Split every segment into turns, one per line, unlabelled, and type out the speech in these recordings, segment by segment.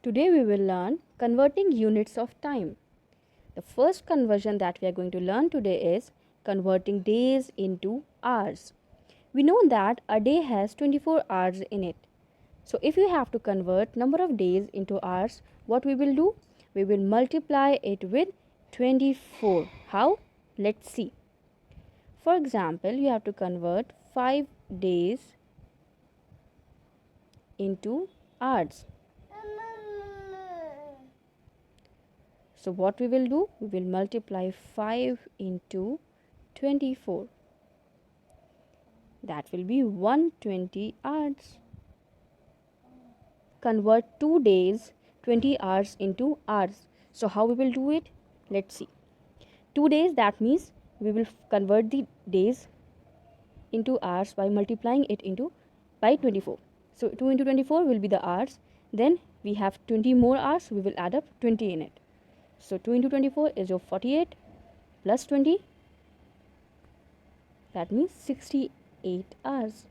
Today we will learn converting units of time. The first conversion that we are going to learn today is converting days into hours. We know that a day has 24 hours in it. So if you have to convert number of days into hours, what we will do? We will multiply it with 24. How? Let's see. For example, you have to convert 5 days into hours. So what we will do? We will multiply 5 into 24. That will be 120 hours. Convert 2 days 20 hours into hours. So how we will do it? Let's see. 2 days, that means we will convert the days into hours by multiplying it into by 24. So 2 into 24 will be the hours. Then we have 20 more hours. We will add up 20 in it. So 2 into 24 is your 48 plus 20. That means 68 hours.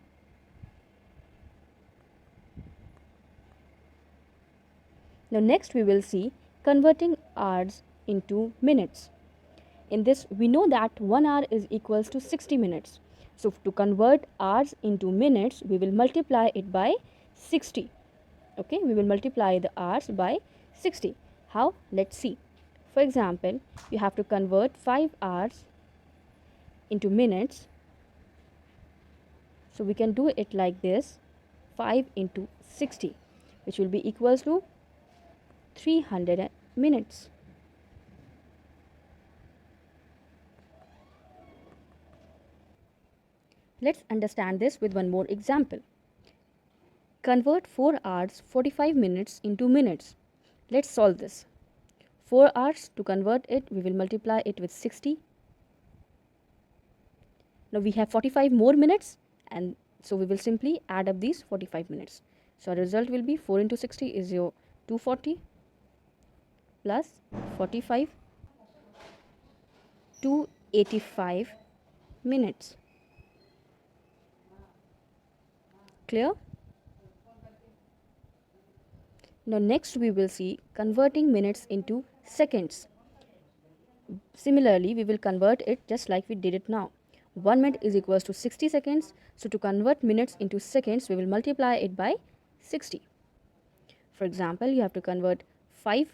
Now next we will see converting hours into minutes. In this we know that 1 hour is equals to 60 minutes. So to convert hours into minutes, we will multiply it by 60. Okay, we will multiply the hours by 60. How? Let's see. For example, you have to convert 5 hours into minutes. So we can do it like this, 5 into 60, which will be equals to 300 minutes. Let's understand this with one more example. Convert 4 hours 45 minutes into minutes. Let's solve this. 4 hours, to convert it, we will multiply it with 60. Now we have 45 more minutes, and so we will simply add up these 45 minutes. So our result will be 4 into 60 is your 240 plus 45, 285 minutes. Clear? Now next we will see converting minutes into seconds. Similarly, we will convert it just like we did it now. 1 minute is equals to 60 seconds. So to convert minutes into seconds, we will multiply it by 60. For example, you have to convert 5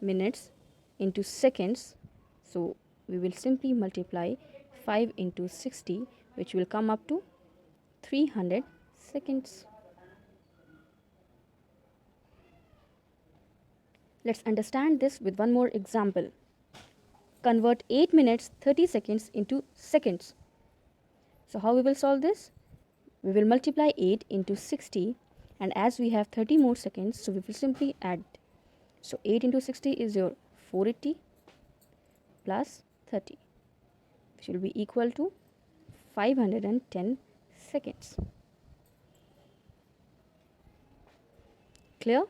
minutes into seconds. So we will simply multiply 5 into 60, which will come up to 300 seconds. Let's understand this with one more example. Convert 8 minutes 30 seconds into seconds. So how we will solve this? We will multiply 8 into 60, and as we have 30 more seconds, so we will simply add. So 8 into 60 is your 480 plus 30, which will be equal to 510 seconds. Clear?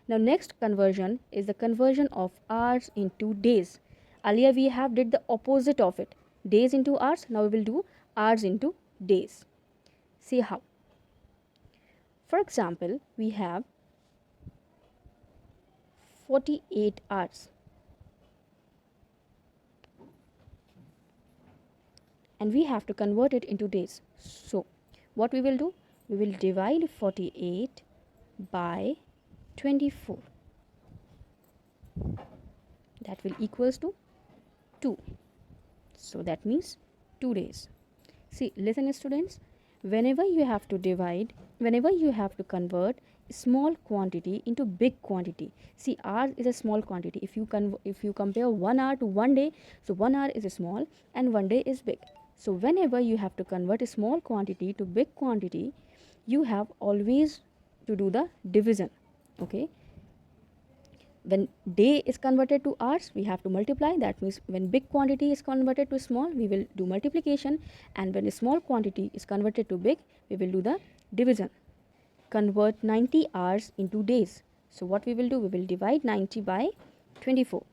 Now next conversion is the conversion of hours into days. Earlier we have did the opposite of it, days into hours. Now we will do hours into days. See how. For example, we have 48 hours, and we have to convert it into days. So what we will do? We will divide 48 by 24. That will equals to 2. So that means 2 days. See, listen students, whenever you have to convert small quantity into big quantity. See, hours is a small quantity. If you compare 1 hour to 1 day, so 1 hour is small and 1 day is big. So whenever you have to convert a small quantity to big quantity, you have always to do the division. Okay, when day is converted to hours, we have to multiply. That means when big quantity is converted to small, we will do multiplication, and when a small quantity is converted to big, we will do the division. Convert 90 hours into days. So what we will do? We will divide 90 by 24.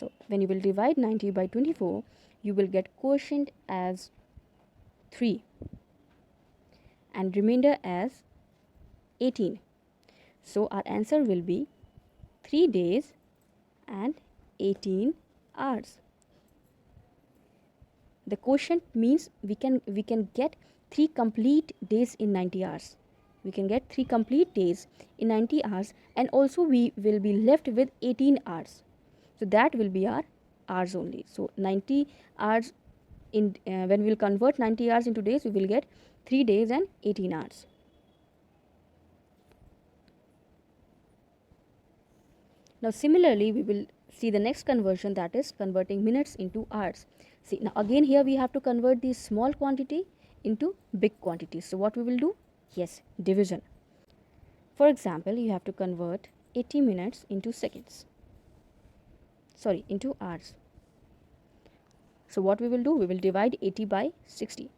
So when you will divide 90 by 24, you will get quotient as 3 and remainder as 18. So our answer will be 3 days and 18 hours. The quotient means we can get 3 complete days in 90 hours. We can get 3 complete days in 90 hours, and also we will be left with 18 hours. So that will be our hours only. So 90 hours in when we will convert 90 hours into days, we will get 3 days and 18 hours. Now similarly, we will see the next conversion, that is converting minutes into hours. See, now again here we have to convert the small quantity into big quantity. So what we will do? Yes, division. For example, you have to convert 80 minutes into seconds. Sorry, into hours. So what we will do? We will divide 80 by 60.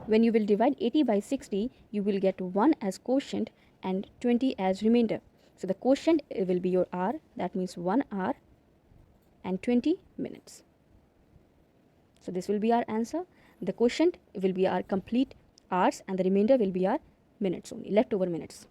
When you will divide 80 by 60, you will get 1 as quotient and 20 as remainder. So the quotient will be your hour, that means 1 hour and 20 minutes. So this will be our answer. The quotient will be our complete hours and the remainder will be our minutes only, leftover minutes.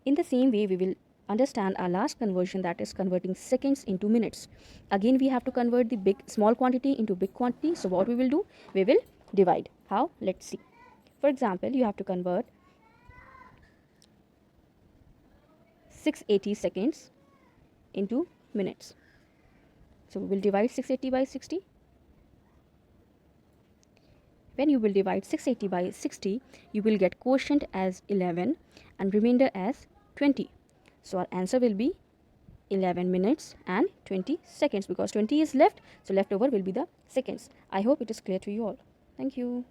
In the same way, we will understand our last conversion, that is converting seconds into minutes. Again, we have to convert the small quantity into big quantity. So what we will do? We will divide. How? Let's see. For example, you have to convert 680 seconds into minutes. So we will divide 680 by 60. When you will divide 680 by 60, you will get quotient as 11 and remainder as 20. So our answer will be 11 minutes and 20 seconds, because 20 is left, so leftover will be the seconds. I hope it is clear to you all. Thank you.